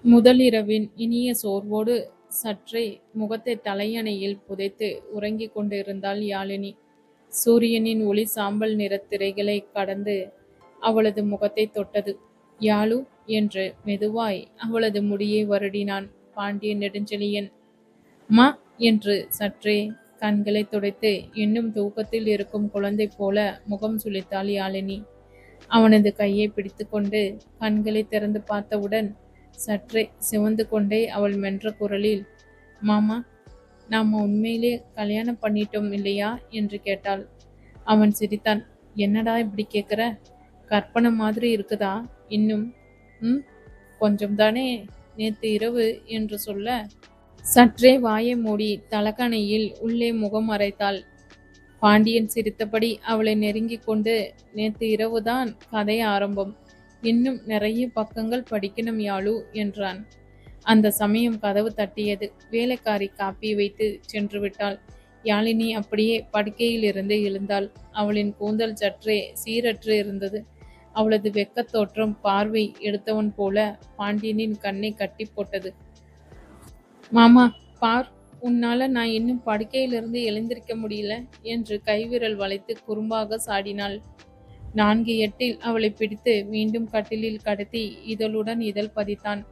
முதலிரவின் இனிய சோர்வோடு சற்றே முகத்தை தலையணையில் புதைத்து உறங்கிக் கொண்டிருந்தாள் யாழினி. சூரியனின் ஒளி சாம்பல் நிறத் திரைகளைக் கடந்து அவளது முகத்தைத் தொட்டது. யாழு என்று மெதுவாய் அவளது முடியை வருடினான் பாண்டியன் நெடுஞ்செழியன். மா என்று சற்றே கண்களைத் துடைத்து இன்னும் தூக்கத்தில் இருக்கும் குழந்தை போல முகம் சுளித்தாள் யாழினி. அவனது கையை பிடித்துக்கொண்டு கண்களை திறந்து பார்த்தவுடன் சற்றே சிவந்து கொண்டே அவள் மென்ற குரலில், மாமா, நாம உண்மையிலே கல்யாணம் பண்ணிட்டோம் இல்லையா என்று கேட்டாள். அவன் சிரித்தான். என்னடா இப்படி கேட்குற? கற்பனை மாதிரி இருக்குதா? இன்னும் கொஞ்சம் தானே நேத்து இரவு என்று சொல்ல சற்றே வாயை மூடி தலகணையில் உள்ளே முகம் மறைத்தாள். பாண்டியன் சிரித்தபடி அவளை நெருங்கிக் கொண்டு, நேத்து இரவுதான் கதை ஆரம்பம், இன்னும் நிறைய பக்கங்கள் படிக்கணும் யாழு என்றான். அந்த சமயம் கதவு தட்டியது. வேலைக்காரி காப்பி வைத்து சென்று விட்டாள். யாழினி அப்படியே படுக்கையிலிருந்து எழுந்தாள். அவளின் கூந்தல் சற்றே சீரற்று இருந்தது. அவளது வெக்கத் தோற்றம் பார்வை எடுத்தவன் போல பாண்டியனின் கண்ணை கட்டி போட்டது. மாமா, பார், உன்னால நான் இன்னும் படுக்கையிலிருந்து எழுந்திருக்க முடியல என்று கைவிரல் வளைத்து குறும்பாக சாடினாள். 4-8 அவளை பிடித்து மீண்டும் கட்டிலில் கடத்தி இதழுடன் இதழ் பதித்தான்.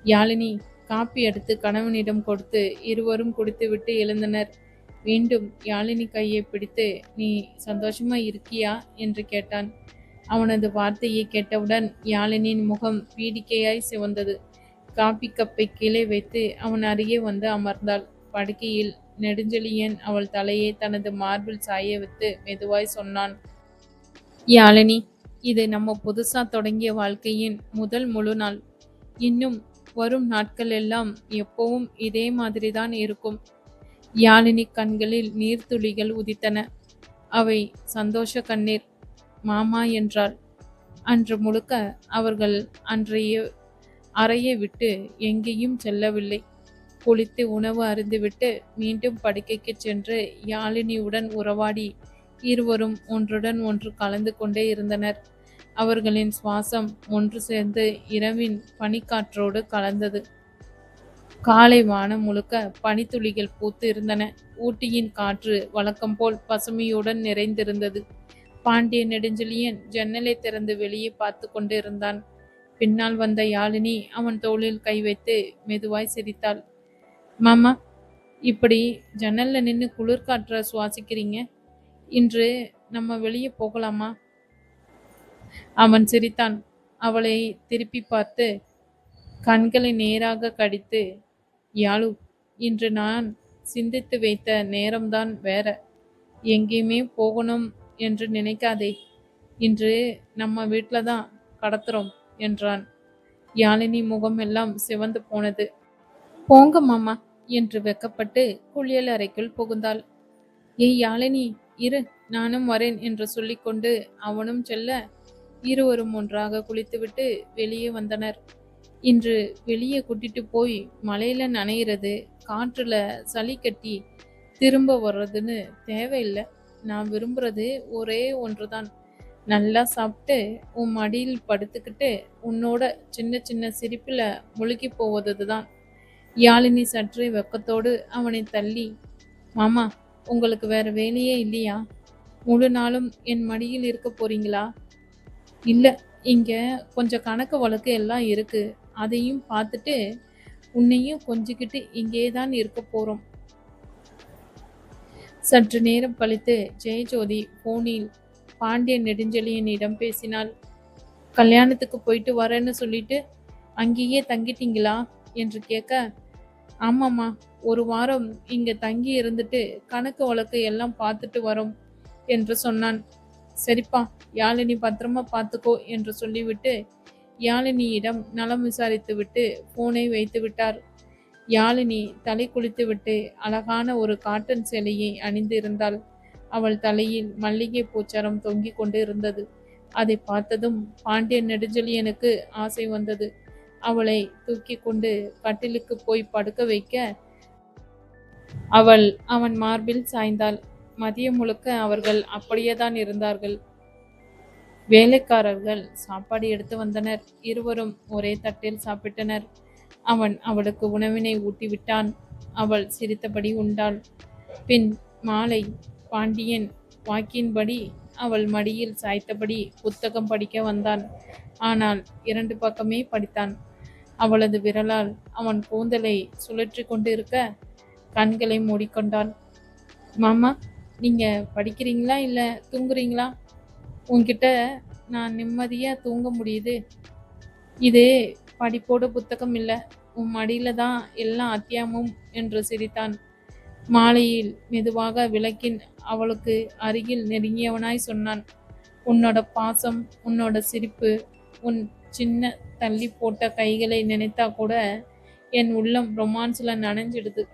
யாழினி காப்பி எடுத்து கணவனிடம் கொடுத்து இருவரும் குடித்துவிட்டு எழுந்தனர். மீண்டும் யாழினி கையை பிடித்து, நீ சந்தோஷமா இருக்கியா என்று கேட்டான். அவனது வார்த்தையை கேட்டவுடன் யாழினியின் முகம் பீடிக்கையாய் சிவந்தது. காப்பி கப்பை கீழே வைத்து அவன் அருகே வந்து அமர்ந்தாள். படுக்கையில் நெடுஞ்செழியன் அவள் தலையை தனது மார்பில் சாய வைத்து மெதுவாய் சொன்னான். யாழினி, இது நம்ம புதுசா தொடங்கிய வாழ்க்கையின் முதல் முழு நாள். இன்னும் வரும் நாட்கள் எல்லாம் எப்பவும் இதே மாதிரிதான் இருக்கும். யாழினி கண்களில் நீர்த்துளிகள் உதித்தன. அவை சந்தோஷ கண்ணீர். மாமா என்றாள். அன்று முழுக்க அவர்கள் அன்றைய அறையை விட்டு எங்கேயும் செல்லவில்லை. குளித்து உணவு அருந்திவிட்டு மீண்டும் படுக்கைக்கு சென்று யாழினியுடன் உறவாடி இருவரும் ஒன்றுடன் ஒன்று கலந்து கொண்டே இருந்தனர். அவர்களின் சுவாசம் ஒன்று சேர்ந்து இரவின் பனிக்காற்றோடு கலந்தது. காலை வானம் முழுக்க பனித்துளிகள் பூத்து இருந்தன. ஊட்டியின் காற்று வழக்கம் போல் பசுமையுடன் நிறைந்திருந்தது. பாண்டிய நெடுஞ்செழியன் ஜன்னலை திறந்து வெளியே பார்த்து கொண்டு இருந்தான். பின்னால் வந்த யாழினி அவன் தோளில் கை வைத்து மெதுவாய் சிரித்தாள். மாமா, இப்படி ஜன்னல்ல நின்று குளிர்காற்ற சுவாசிக்கிறீங்க, இன்று நம்ம வெளியே போகலாமா? அவன் சிரித்தான். அவளை திருப்பி பார்த்து கண்களை நேராக கடித்து, யாழு, இன்று நான் சிந்தித்து வைத்த நேரம்தான் வேற. எங்கேயுமே போகணும் என்று நினைக்காதே. இன்று நம்ம வீட்டில தான் கடத்துறோம் என்றான். யாழினி முகம் எல்லாம் சிவந்து போனது. போங்க மாமா என்று வெக்கப்பட்டு குளியல் அறைக்குள் புகுந்தாள். ஏய் யாழினி, இரு, நானும் வரேன் என்று சொல்லிக்கொண்டு அவனும் செல்ல இருவரும் ஒன்றாக குளித்துவிட்டு வெளியே வந்தனர். இன்று வெளியே கூட்டிட்டு போய் மழையில நனைகிறது, காற்றுல சளி கட்டி திரும்ப வர்றதுன்னு தேவையில்லை. நான் விரும்புறது ஒரே ஒன்றுதான். நல்லா சாப்பிட்டு உன் மடியில் படுத்துக்கிட்டு உன்னோட சின்ன சின்ன சிரிப்புல முழுகி போவது தான். யாழினி சற்றே வெக்கத்தோடு அவனை தள்ளி, மாமா, உங்களுக்கு வேற வேலையே இல்லையா? முழு நாளும் என் மடியில் இருக்க போறீங்களா? இல்ல, இங்க கொஞ்சம் கணக்கு வழக்கு எல்லாம் இருக்கு. அதையும் பார்த்துட்டு உன்னையும் கொஞ்சிக்கிட்டு இங்கேதான் இருக்க போறோம். சற்று நேரம் கழித்து ஜெயஜோதி போனில் பாண்டியன் நெடுஞ்செழியனிடம் பேசினாள். கல்யாணத்துக்கு போயிட்டு வரேன்னு சொல்லிட்டு அங்கேயே தங்கிட்டீங்களா என்று கேட்க, ஆமாம்மா, ஒரு வாரம் இங்க தங்கி இருந்துட்டு கணக்கு வழக்கு எல்லாம் பார்த்துட்டு வரோம் என்று சொன்னான். சரிப்பா, யாழினி பத்திரமா பார்த்துக்கோ என்று சொல்லிவிட்டு யாழினியிடம் நலம் விசாரித்துவிட்டு போனை வைத்து விட்டார். யாழினி தலை குளித்துவிட்டு அழகான ஒரு காட்டன் சேலையை அணிந்து இருந்தாள். அவள் தலையில் மல்லிகை பூச்சாரம் தொங்கிக் கொண்டு இருந்தது. அதை பார்த்ததும் பாண்டியன் நெடுஞ்செழியனுக்கு ஆசை வந்தது. அவளை தூக்கி கொண்டு கட்டிலுக்கு போய் படுக்க வைக்க அவள் அவன் மார்பில் சாய்ந்தாள். மதியம் முழுக்க அவர்கள் அப்படியேதான் இருந்தார்கள். வேலைக்காரர்கள் சாப்பாடு எடுத்து வந்தனர். இருவரும் ஒரே தட்டில் சாப்பிட்டனர். அவன் அவளுக்கு உணவினை ஊட்டிவிட்டான். அவள் சிரித்தபடி உண்டாள். பின் மாலை பாண்டியன் வாக்கின்படி அவள் மடியில் சாய்த்தபடி புத்தகம் படிக்க வந்தான். ஆனால் 2 பக்கமே படித்தான். அவளது விரலால் அவன் கூந்தலை சுழற்றி கொண்டு இருக்க கண்களை மூடிக்கொண்டான். மாமா, நீங்க படிக்கிறீங்களா இல்ல தூங்குறீங்களா? உன்கிட்ட நான் நிம்மதியா தூங்க முடியுது. இது படிப்போட புத்தகம் இல்ல, உன் மடியில தான் எல்லா அத்தியாயமும் என்று சிரித்தான். மாலையில் மெதுவாக விளக்கின் அவளுக்கு அருகில் நெருங்கியவனாய் சொன்னான். உன்னோட பாசம், உன்னோட சிரிப்பு, உன் சின்ன தள்ளி போட்ட கைகளை நினைத்தா கூட என் உள்ளம் ரொமான்ஸ்ல நனைஞ்சிடுது.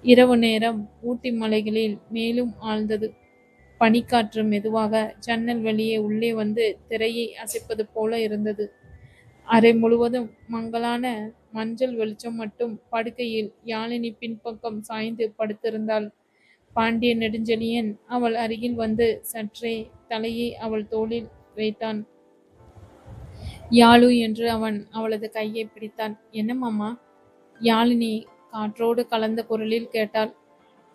இரவு நேரம் ஊட்டி மலைகளில் மேலும் ஆழ்ந்தது. பனிக்காற்று மெதுவாக ஜன்னல் வழியே உள்ளே வந்து திரையை அசைப்பது போல இருந்தது. அறை முழுவதும் மங்கலான மஞ்சள் வெளிச்சம் மட்டும். படுக்கையில் யாழினி பின்பக்கம் சாய்ந்து படுத்திருந்தாள். பாண்டிய நெடுஞ்செழியன் அவள் அருகில் வந்து சற்றே தலையை அவள் தோளில் வைத்தான். யாழு என்று அவன் அவளது கையை பிடித்தான். என்ன மாமா? யாழினி காற்றோடு கலந்த குரலில் கேட்டாள்.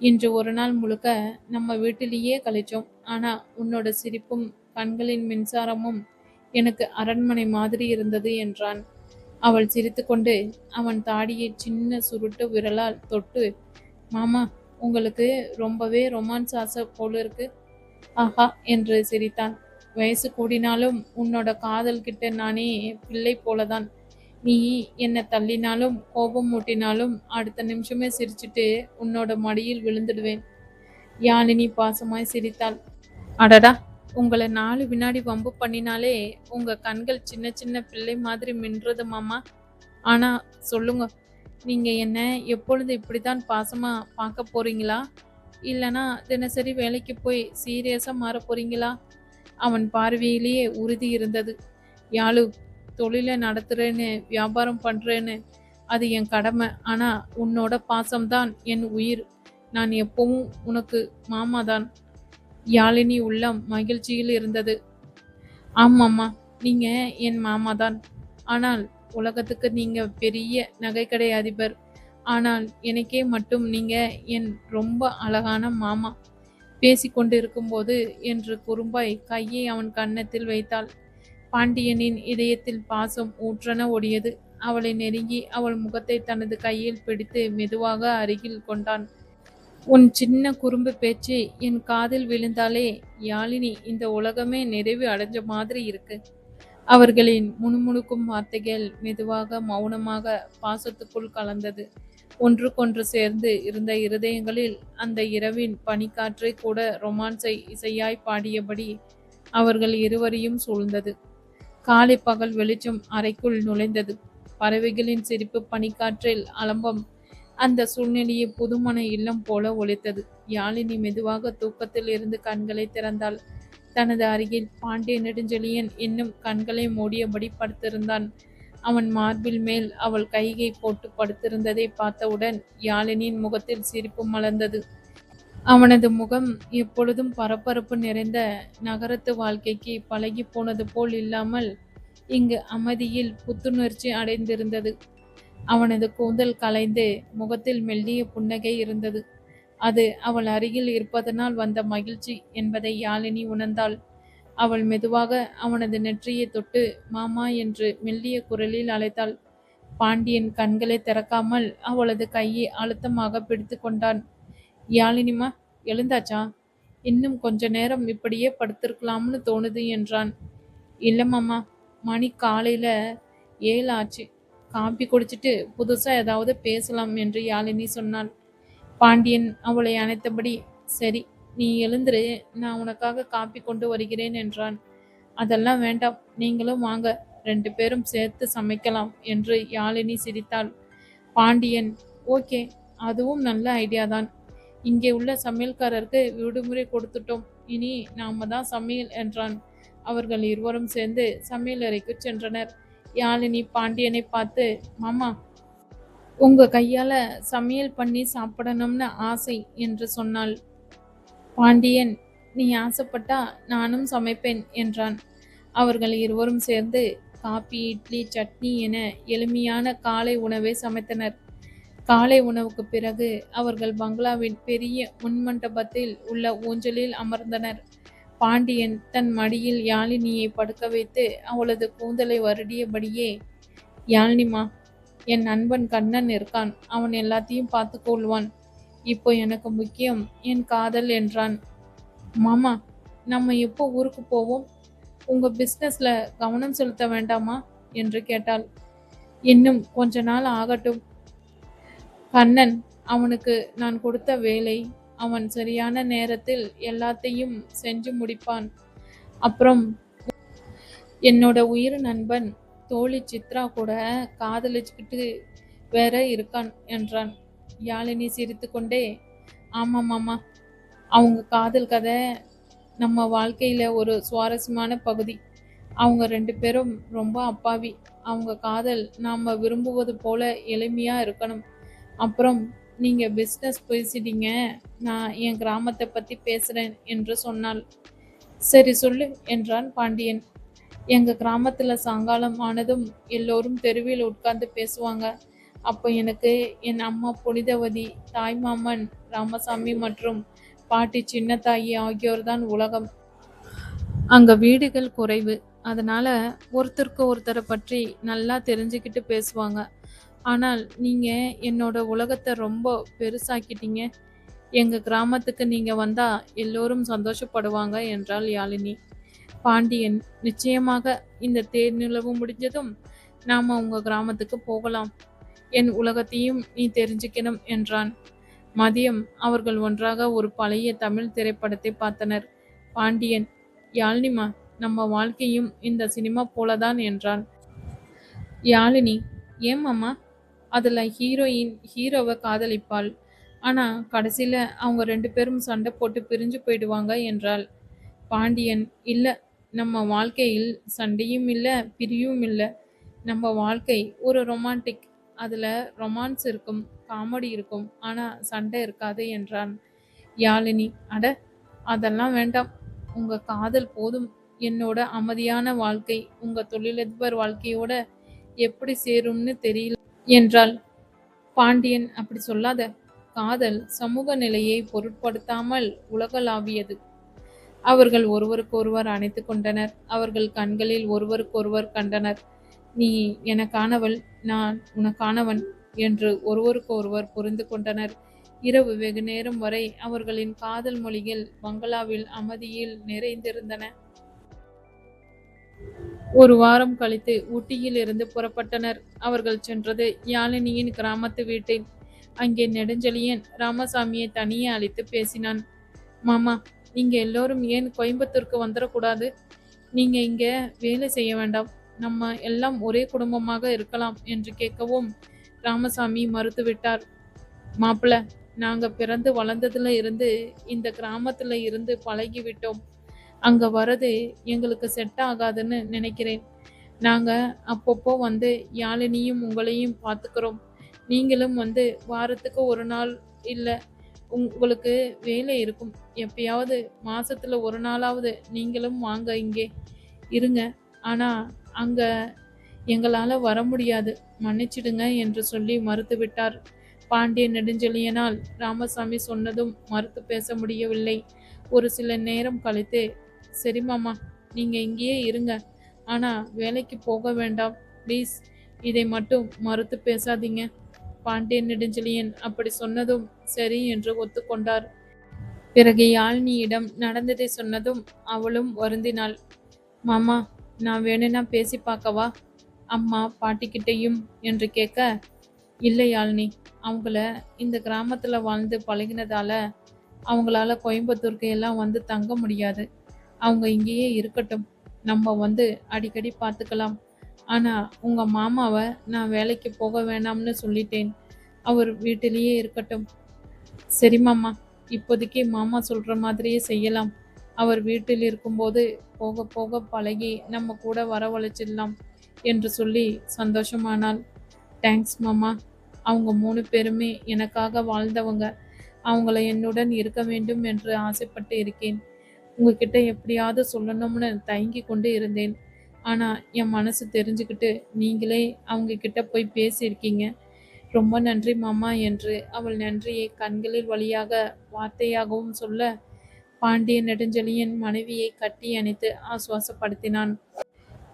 இன்று ஒரு நாள் முழுக்க நம்ம வீட்டிலேயே கழிச்சோம். ஆனா உன்னோட சிரிப்பும் கண்களின் மின்சாரமும் எனக்கு அரண்மனை மாதிரி இருந்தது என்றான். அவள் சிரித்துக்கொண்டு அவன் தாடியை சின்ன சுருட்டு விரலால் தொட்டு, மாமா, உங்களுக்கு ரொம்பவே ரொமான்ஸ் ஆசை போல இருக்கு. ஆஹா என்று சிரித்தான். வயசு கூடினாலும் உன்னோட காதல் கிட்ட நானே பிள்ளை போலதான். நீ என்னை தள்ளினாலும் கோபம் மூட்டினாலும் அடுத்த நிமிஷமே சிரிச்சுட்டு உன்னோட மடியில் விழுந்துடுவேன். யாழினி பாசமாய் சிரித்தாள். அடடா, உங்களை 4 வினாடி வம்பு பண்ணினாலே உங்க கண்கள் சின்ன சின்ன பிள்ளை மாதிரி மின்றது மாமா. ஆனா சொல்லுங்க, நீங்க என்ன எப்பொழுது இப்படித்தான் பாசமா பார்க்க போறீங்களா? இல்லனா தினசரி வேலைக்கு போய் சீரியஸா மாற போறீங்களா? அவன் பார்வையிலேயே உறுதி இருந்தது. யாழு, தொழிலை நடத்துறேன்னு வியாபாரம் பண்றேன்னு அது என் கடமை. ஆனா உன்னோட பாசம்தான் என் உயிர். நான் எப்பவும் உனக்கு மாமாதான். யாழினி உள்ளம் மகிழ்ச்சியில் இருந்தது. ஆமாம்மா, நீங்க என் மாமாதான். ஆனால் உலகத்துக்கு நீங்க பெரிய நகைக்கடை அதிபர். ஆனால் எனக்கே மட்டும் நீங்க என் ரொம்ப அழகான மாமா. பேசிக்கொண்டு இருக்கும்போது என்று குறும்பாய் கையை அவன் கன்னத்தில் வைத்தாள். பாண்டியனின் இதயத்தில் பாசம் ஊற்றென ஓடியது. அவளை நெருங்கி அவள் முகத்தை தனது கையில் பிடித்து மெதுவாக அருகில் கொண்டான். உன் சின்ன குறும்பு பேச்சு என் காதில் விழுந்தாலே யாழினி, இந்த உலகமே நிறைவு அடைஞ்ச மாதிரி இருக்கு. அவர்களின் முணுமுணுக்கும் வார்த்தைகள் மெதுவாக மௌனமாக பாசத்துக்குள் கலந்தது. ஒன்றுக்கொன்று சேர்ந்து இருந்த இருதயங்களில் அந்த இரவின் பனிக்காற்றை கூட ரொமான்ஸை இசையாய் பாடியபடி அவர்கள் இருவரையும் சூழ்ந்தது. காலை பகல் வெளிச்சம் அறைக்குள் நுழைந்தது. பறவைகளின் சிரிப்பு பனிக்காற்றில் அலம்பம் அந்த சூழ்நிலையை புதுமண இல்லம் போல ஒலித்தது. யாழினி மெதுவாக தூக்கத்தில் இருந்து கண்களை திறந்தாள். தனது அருகில் பாண்டிய நெடுஞ்செழியன் இன்னும் கண்களை மூடியபடி படுத்திருந்தான். அவன் மார்பில் மேல் அவள் கைகை போட்டு படுத்திருந்ததை பார்த்தவுடன் யாழினியின் முகத்தில் சிரிப்பு மலர்ந்தது. அவனது முகம் எப்பொழுதும் பரபரப்பு நிறைந்த நகரத்து வாழ்க்கைக்கு பழகி போனது போல் இல்லாமல் இங்கு அமைதியில் புத்துணர்ச்சி அடைந்திருந்தது. அவனது கூந்தல் கலைந்து முகத்தில் மெல்லிய புன்னகை இருந்தது. அது அவள் அருகில் இருப்பதனால் வந்த மகிழ்ச்சி என்பதை யாழினி உணர்ந்தாள். அவள் மெதுவாக அவனது நெற்றியை தொட்டு மாமா என்று மெல்லிய குரலில் அழைத்தாள். பாண்டியன் கண்களை திறக்காமல் அவளது கையை அழுத்தமாக பிடித்து கொண்டான். யாழினிமா, எழுந்தாச்சா? இன்னும் கொஞ்ச நேரம் இப்படியே படுத்திருக்கலாம்னு தோணுது என்றான். இல்ல மாமா, மணி காலையில 7 ஆச்சு. காப்பி குடிச்சிட்டு புதுசா ஏதாவது பேசலாம் என்று யாழினி சொன்னாள். பாண்டியன் அவளை அணைத்தபடி, சரி, நீ எழுந்துரு, நான் உனக்காக காப்பி கொண்டு வருகிறேன் என்றான். அதெல்லாம் வேண்டாம், நீங்களும் வாங்க, 2 பேரும் சேர்த்து சமைக்கலாம் என்று யாழினி சிரித்தாள். பாண்டியன், ஓகே, அதுவும் நல்ல ஐடியாதான். இங்கே உள்ள சமையல்காரருக்கு விடுமுறை கொடுத்துட்டோம். இனி நாம தான் சமையல் என்றான். அவர்கள் இருவரும் சேர்ந்து சமையலறைக்கு சென்றனர். யாழினி பாண்டியனை பார்த்து, மாமா, உங்க கையால சமையல் பண்ணி சாப்பிடணும்னு ஆசை என்று சொன்னாள். பாண்டியன், நீ ஆசைப்பட்டா நானும் சமைப்பேன் என்றான். அவர்கள் இருவரும் சேர்ந்து காபி, இட்லி, சட்னி என எளிமையான காலை உணவை சமைத்தனர். காலை உணவுக்கு பிறகு அவர்கள் பங்களாவின் பெரிய முன்மண்டபத்தில் உள்ள ஊஞ்சலில் அமர்ந்தனர். பாண்டியன் தன் மடியில் யாழினியை படுக்க வைத்து அவளது கூந்தலை வருடியபடியே, யாழ்னிமா, என் நண்பன் கண்ணன் இருக்கான். அவன் எல்லாத்தையும் பார்த்து கொள்வான். இப்போ எனக்கு முக்கியம் என் காதல் என்றான். மாமா, நம்ம எப்போ ஊருக்கு போவோம்? உங்க பிசினஸ்ல கவனம் செலுத்த வேண்டாமா என்று கேட்டாள். இன்னும் கொஞ்ச நாள் ஆகட்டும் கண்ணன். அவனுக்கு நான் கொடுத்த வேலை. அவன் சரியான நேரத்தில் எல்லாத்தையும் செஞ்சு முடிப்பான். அப்புறம் என்னோட உயிர் நண்பன் தோழி சித்ரா கூட காதலிச்சுக்கிட்டு வேற இருக்கான் என்றான். யாழினி சிரித்துக்கொண்டே, ஆமா மாமா, அவங்க காதல் கதை நம்ம வாழ்க்கையில ஒரு சுவாரஸ்யமான பகுதி. அவங்க 2 பேரும் ரொம்ப அப்பாவி. அவங்க காதல் நாம விரும்புவது போல எளிமையா இருக்கணும். அப்புறம் நீங்க பிஸ்னஸ் பேசிட்டீங்க, நான் என் கிராமத்தை பத்தி பேசுறேன் என்று சொன்னாள். சரி சொல்லு என்றான் பாண்டியன். எங்க கிராமத்துல சாயங்காலம் ஆனதும் எல்லோரும் தெருவில் உட்கார்ந்து பேசுவாங்க. அப்போ எனக்கு என் அம்மா புனிதவதி, தாய்மாமன் ராமசாமி மற்றும் பாட்டி சின்னத்தாயி ஆகியோர்தான் உலகம். அங்க வீடுகள் குறைவு. அதனால ஒருத்தருக்கு ஒருத்தரை பற்றி நல்லா தெரிஞ்சுக்கிட்டு பேசுவாங்க. ஆனால் நீங்க என்னோட உலகத்தை ரொம்ப பெருசாக்கிட்டீங்க. எங்க கிராமத்துக்கு நீங்க வந்தா எல்லோரும் சந்தோஷப்படுவாங்க என்றாள் யாழினி. பாண்டியன், நிச்சயமாக இந்த தேர் நிலவு முடிஞ்சதும் நாம உங்க கிராமத்துக்கு போகலாம். என் உலகத்தையும் நீ தெரிஞ்சுக்கணும் என்றான். மதியம் அவர்கள் ஒன்றாக ஒரு பழைய தமிழ் திரைப்படத்தை பார்த்தனர். பாண்டியன், யாழினிமா, நம்ம வாழ்க்கையும் இந்த சினிமா போலதான் என்றான். யாழினி, ஏமாம்மா, அதுல ஹீரோயின் ஹீரோவை காதலிப்பாள். ஆனா கடைசியில அவங்க 2 பேரும் சண்டை போட்டு பிரிஞ்சு போயிடுவாங்க என்றாள். பாண்டியன், இல்ல, நம்ம வாழ்க்கையில் சண்டையும் இல்ல, பிரியும் இல்ல. நம்ம வாழ்க்கை ஒரு ரொமான்டிக். அதுல ரொமான்ஸ் இருக்கும், காமெடி இருக்கும், ஆனா சண்டை இருக்காது என்றான். யாழினி, அட, அதெல்லாம் வேண்டாம். உங்க காதல் போதும். என்னோட அமைதியான வாழ்க்கை உங்க தொழிலதிபர் வாழ்க்கையோட எப்படி சேரும்னு தெரியல என்றாள். பாண்டியன், அப்படி சொல்லாத. காதல் சமூக நிலையை பொருட்படுத்தாமல் உலகளாவியது. அவர்கள் ஒருவருக்கொருவர் அணைத்து கொண்டனர். அவர்கள் கண்களில் ஒருவருக்கொருவர் கண்டனர். நீ எனக்கானவள், நான் உனக்கானவன் என்று ஒருவருக்கொருவர் புரிந்து கொண்டனர். இரவு வெகு நேரம் வரை அவர்களின் காதல் மொழிகள் பங்களாவில் அமைதியில் நிறைந்திருந்தன. ஒரு வாரம் கழித்து ஊட்டியில் இருந்து புறப்பட்டனர். அவர்கள் சென்றது யாழினியின் கிராமத்து வீட்டில். அங்கே நெடுஞ்செழியன் ராமசாமியை தனியே அழைத்து பேசினான். மாமா, நீங்க எல்லோரும் ஏன் கோயம்புத்தூருக்கு வந்துடக்கூடாது? நீங்க இங்க வேலை செய்ய வேண்டாம். நம்ம எல்லாம் ஒரே குடும்பமாக இருக்கலாம் என்று கேட்கவும் ராமசாமி மறுத்துவிட்டார். மாப்பிள்ள, நாங்க பிறந்து வளர்ந்ததுல இருந்து இந்த கிராமத்துல இருந்து பழகி விட்டோம். அங்க வரது எங்களுக்கு செட் ஆகாதுன்னு நினைக்கிறேன். நாங்க அப்பப்போ வந்து யாழினியும் உங்களையும் பார்த்துக்கிறோம். நீங்களும் வந்து வாரத்துக்கு ஒரு நாள் இல்ல, உங்களுக்கு வேலை இருக்கும். எப்பயாவது மாசத்துல ஒரு நாளாவது நீங்களும் வாங்க, இங்கே இருங்க. ஆனா அங்க எங்களால வர முடியாது, மன்னிச்சிடுங்க என்று சொல்லி மறுத்துவிட்டார். பாண்டிய நெடுஞ்செழியனால் ராமசாமி சொன்னதும் மறுத்து பேச முடியவில்லை. ஒரு சில நேரம் கழித்து, சரி மாமா, நீங்க இங்கேயே இருங்க. ஆனா வேலைக்கு போக வேண்டாம் ப்ளீஸ். இதை மட்டும் மறுத்து பேசாதீங்க. பாண்டியன் நெடுஞ்செழியன் அப்படி சொன்னதும் சரி என்று ஒத்துக்கொண்டார். பிறகு யாழினியிடம் நடந்ததை சொன்னதும் அவளும் வருந்தினாள். மாமா, நான் வேணும்னா பேசி பார்க்கவா அம்மா பாட்டிக்கிட்டையும் என்று கேட்க, இல்லை யாழினி, அவங்கள இந்த கிராமத்துல வாழ்ந்து பழகினதால அவங்களால கோயம்புத்தூருக்கு எல்லாம் வந்து தங்க முடியாது. அவங்க இங்கேயே இருக்கட்டும். நம்ம வந்து அடிக்கடி பார்த்துக்கலாம். ஆனா உங்க மாமாவை நான் வேலைக்கு போக வேணாம்னு சொல்லிட்டேன். அவர் வீட்டிலேயே இருக்கட்டும். சரி மாமா, இப்போதைக்கு மாமா சொல்ற மாதிரியே செய்யலாம். அவர் வீட்டில் இருக்கும்போது போக போக பழகி நம்ம கூட வரவழைச்சிடலாம் என்று சொல்லி சந்தோஷமானாள். தேங்க்ஸ் மாமா. அவங்க 3 பேருமே எனக்காக வாழ்ந்தவங்க. அவங்கள என்னுடன் இருக்க வேண்டும் என்று ஆசைப்பட்டு இருக்கேன். உங்ககிட்ட எப்படியாவது சொல்லணும்னு தயங்கி கொண்டு இருந்தேன். ஆனா என் மனசு தெரிஞ்சுக்கிட்டு நீங்களே அவங்க கிட்ட போய் பேசியிருக்கீங்க. ரொம்ப நன்றி மாமா என்று அவள் நன்றியை கண்களில் வழியாக வார்த்தையாகவும் சொல்ல, பாண்டியன் நெடுஞ்செழியன் மனைவியை கட்டி அணைத்து ஆசுவாசப்படுத்தினான்.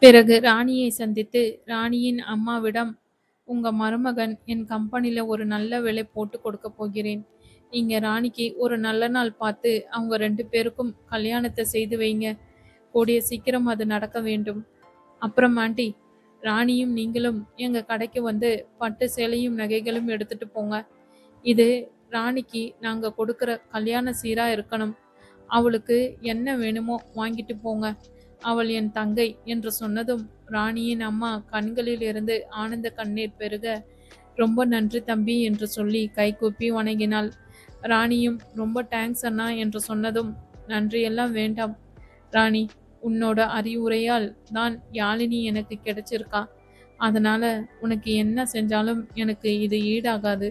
பிறகு ராணியை சந்தித்து ராணியின் அம்மாவிடம், உங்க மருமகன் என் கம்பெனில ஒரு நல்ல வேலை போட்டு கொடுக்க போகிறேன். நீங்க ராணிக்கு ஒரு நல்ல நாள் பார்த்து அவங்க 2 பேருக்கும் கல்யாணத்தை செய்து வைங்க. கூடிய சீக்கிரம் அது நடக்க வேண்டும். அப்புறம் ஆண்டி, ராணியும் நீங்களும் எங்க கடைக்கு வந்து பட்டு சேலையும் நகைகளும் எடுத்துட்டு போங்க. இது ராணிக்கு நாங்க கொடுக்கிற கல்யாண சீரா இருக்கணும். அவளுக்கு என்ன வேணுமோ வாங்கிட்டு போங்க. அவள் என் தங்கை என்று சொன்னதும் ராணியின் அம்மா கண்களில் இருந்து ஆனந்த கண்ணீர் பெருக, ரொம்ப நன்றி தம்பி என்று சொல்லி கைகூப்பி வணங்கினாள். ராணியும் ரொம்ப தேங்க்ஸ் அண்ணா என்று சொன்னதும், நன்றியெல்லாம் வேண்டாம் ராணி, உன்னோட அறிவுரையால் தான் யாழினி எனக்கு கிடைச்சிருக்கா. அதனால உனக்கு என்ன செஞ்சாலும் எனக்கு இது ஈடாகாது.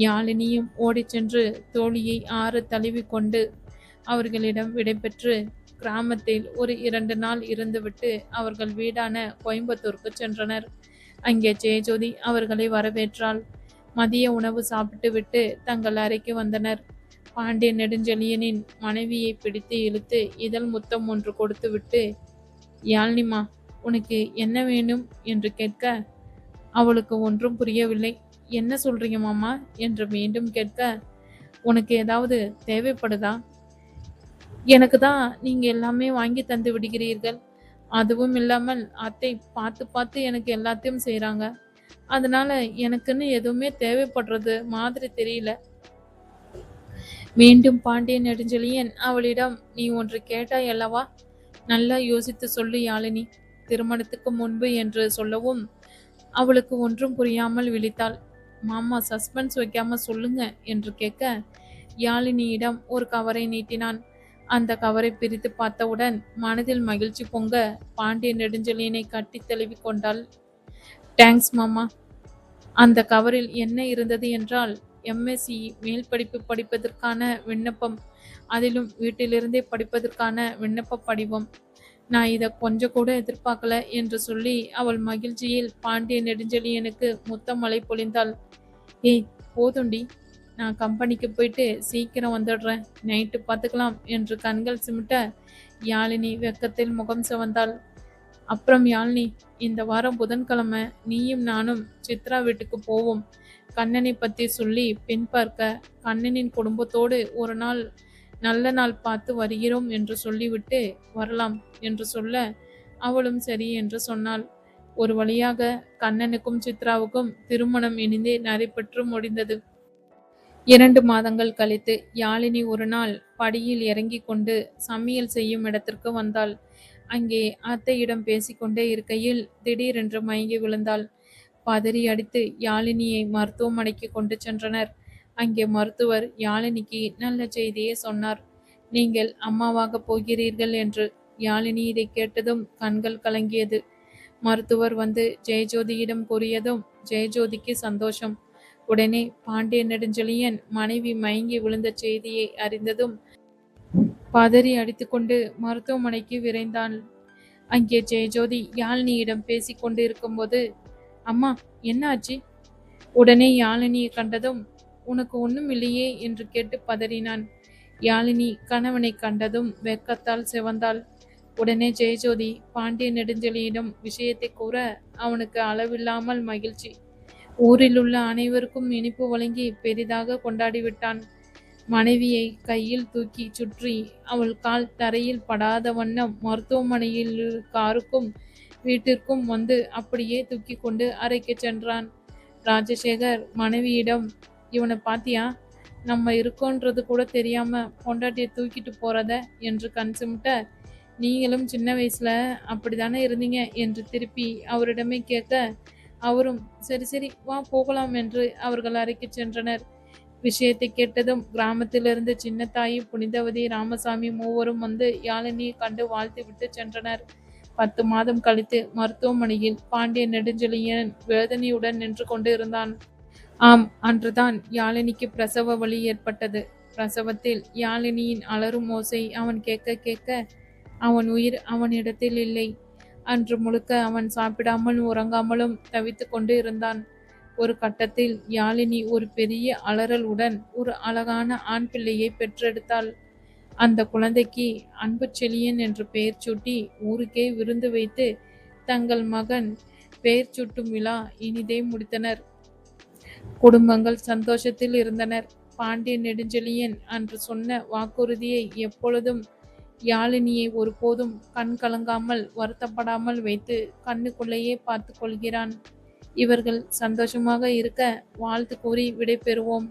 யாழினியும் ஓடிச் சென்று தோழியை ஆற தழுவி கொண்டு அவர்களிடம் விடைபெற்று கிராமத்தில் ஒரு 2 நாள் இருந்துவிட்டு அவர்கள் வீடான கோயம்புத்தூருக்கு சென்றனர். அங்கே ஜெயஜோதி அவர்களை வரவேற்றாள். மதிய உணவு சாப்பிட்டு விட்டு தங்கள் அறைக்கு வந்தனர். பாண்டியன் நெடுஞ்செழியனின் மனைவியை பிடித்து இழுத்து இதழ் முத்தம் ஒன்று கொடுத்துவிட்டு, யாழ்னிமா, உனக்கு என்ன வேணும் என்று கேட்க, அவளுக்கு ஒன்றும் புரியவில்லை. என்ன சொல்றீங்க மாமா என்று மீண்டும் கேட்க, உனக்கு ஏதாவது தேவைப்படுதா? எனக்கு தான் நீங்க எல்லாமே வாங்கி தந்து விடுகிறீர்கள். அதுவும் இல்லாமல் அத்தை பார்த்து பார்த்து எனக்கு எல்லாத்தையும் செய்றாங்க. அதனால எனக்குன்னு எதுவுமே தேவைப்படுறது மாதிரி தெரியல. மீண்டும் பாண்டியன் நெடுஞ்செழியன் அவளிடம், நீ ஒன்று கேட்டாய் அல்லவா? நல்லா யோசித்து சொல்லு யாழினி. திருமணத்துக்கு முன்பு என்று சொல்லவும் அவளுக்கு ஒன்றும் புரியாமல் விழித்தாள். மாமா சஸ்பென்ஸ் வைக்காம சொல்லுங்க என்று கேட்க, யாழினியிடம் ஒரு கவரை நீட்டினான். அந்த கவரை பிரித்து பார்த்தவுடன் மனதில் மகிழ்ச்சி பொங்க பாண்டியன் நெடுஞ்செழியனை கட்டி தழுவி கொண்டாள். தேங்க்ஸ் மாமா. அந்த கவரில் என்ன இருந்தது என்றால், எம்எஸ்சி மேல் படிப்பு படிப்பதற்கான விண்ணப்பம், அதிலும் வீட்டிலிருந்தே படிப்பதற்கான விண்ணப்ப படிவம். நான் இதை கொஞ்சம் கூட எதிர்பார்க்கல என்று சொல்லி அவள் மகிழ்ச்சியில் பாண்டியன் நெடுஞ்செழியனுக்கு முத்தமழை பொழிந்தாள். ஏய் போதுண்டி, நான் கம்பெனிக்கு போயிட்டு சீக்கிரம் வந்துடுறேன், நைட்டு பார்த்துக்கலாம் என்று கண்கள் சிமிட்ட யாழினி வெக்கத்தில் முகம் சிவந்தாள். அப்புறம் யாழினி, இந்த வாரம் புதன்கிழமை நீயும் நானும் சித்ரா வீட்டுக்கு போவோம். கண்ணனை பற்றி சொல்லி பெண் பார்க்க கண்ணனின் குடும்பத்தோடு ஒரு நாள் நல்ல நாள் பார்த்து வருகிறோம் என்று சொல்லிவிட்டு வரலாம் என்று சொல்ல அவளும் சரி என்று சொன்னாள். ஒரு வழியாக கண்ணனுக்கும் சித்ராவுக்கும் திருமணம் இனிந்தே நடைபெற்று முடிந்தது. 2 மாதங்கள் கழித்து யாழினி ஒரு நாள் படியில் இறங்கி கொண்டு சமையல் செய்யும் இடத்திற்கு வந்தாள். அங்கே அத்தையிடம் பேசிக்கொண்டே இருக்கையில் திடீரென்று மயங்கி விழுந்தாள். பதறி அடித்து யாழினியை மருத்துவமனைக்கு கொண்டு சென்றனர். அங்கே மருத்துவர் யாழினிக்கு நல்ல செய்தியை சொன்னார். நீங்கள் அம்மாவாக போகிறீர்கள் என்று. யாழினி இதை கேட்டதும் கண்கள் கலங்கியது. மருத்துவர் வந்து ஜெயஜோதியிடம் கூறியதும் ஜெயஜோதிக்கு சந்தோஷம். உடனே பாண்டியன் நெடுஞ்செழியன் மனைவி மயங்கி விழுந்த செய்தியை அறிந்ததும் பதறி அடித்துக்கொண்டு மருத்துவமனைக்கு விரைந்தான். அங்கே ஜெயஜோதி யாழினியிடம் பேசி கொண்டு இருக்கும்போது, அம்மா என்ன ஆச்சு? உடனே யாழினியை கண்டதும், உனக்கு ஒன்றும் இல்லையே என்று கேட்டு பதறினான். யாழினி கணவனை கண்டதும் வெட்கத்தால் சிவந்தாள். உடனே ஜெயஜோதி பாண்டியன் நெடுஞ்செழியனிடம் விஷயத்தை கூற அவனுக்கு அளவில்லாமல் மகிழ்ச்சி. ஊரிலுள்ள அனைவருக்கும் இனிப்பு வழங்கி பெரிதாக கொண்டாடிவிட்டான். மனைவியை கையில் தூக்கி சுற்றி அவள் கால் தரையில் படாத வண்ணம் மருத்துவமனையில் காருக்கும் வீட்டிற்கும் வந்து அப்படியே தூக்கி கொண்டு அறைக்கு சென்றான். ராஜசேகர் மனைவியிடம், இவனை பாத்தியா, நம்ம இருக்கோன்றது கூட தெரியாம பொண்டாட்டியை தூக்கிட்டு போறத என்று கண் சிமிட்ட, நீங்களும் சின்ன வயசுல அப்படித்தானே இருந்தீங்க என்று திருப்பி அவரிடமே கேட்க, அவரும் சரி சரி வா போகலாம் என்று அவர்கள் அறைக்கு சென்றனர். விஷயத்தை கேட்டதும் கிராமத்திலிருந்து சின்னத்தாயி, புனிதவதி, ராமசாமி மூவரும் வந்து யாழினியை கண்டு வாழ்த்து விட்டு சென்றனர். 10 மாதம் கழித்து மருத்துவமனையில் பாண்டியன் நெடுஞ்செழியன் வேதனையுடன் நின்று கொண்டு இருந்தான். ஆம், அன்றுதான் யாழினிக்கு பிரசவ வலி ஏற்பட்டது. பிரசவத்தில் யாழினியின் அலறும் ஓசை அவன் கேட்க கேட்க அவன் உயிர் அவனிடத்தில் இல்லை. அன்று முழுக்க அவன் சாப்பிடாமலும் உறங்காமலும் தவித்து கொண்டு இருந்தான். ஒரு கட்டத்தில் யாழினி ஒரு பெரிய அலறலுடன் ஒரு அழகான ஆண் பிள்ளையை பெற்றெடுத்தாள். அந்த குழந்தைக்கு அன்பு செழியன் என்று பெயர் சூட்டி ஊருக்கே விருந்து வைத்து தங்கள் மகன் பெயர் சூட்டும் விழா இனிதே முடித்தனர். குடும்பங்கள் சந்தோஷத்தில் இருந்தனர். பாண்டிய நெடுஞ்செழியன் அன்று சொன்ன வாக்குறுதியை எப்பொழுதும் யாழினியை ஒருபோதும் கண் கலங்காமல் வருத்தப்படாமல் வைத்து கண்ணுக்குள்ளேயே பார்த்து கொள்கிறான். இவர்கள் சந்தோஷமாக இருக்க வாழ்த்து கூறி விடை பெறுவோம்.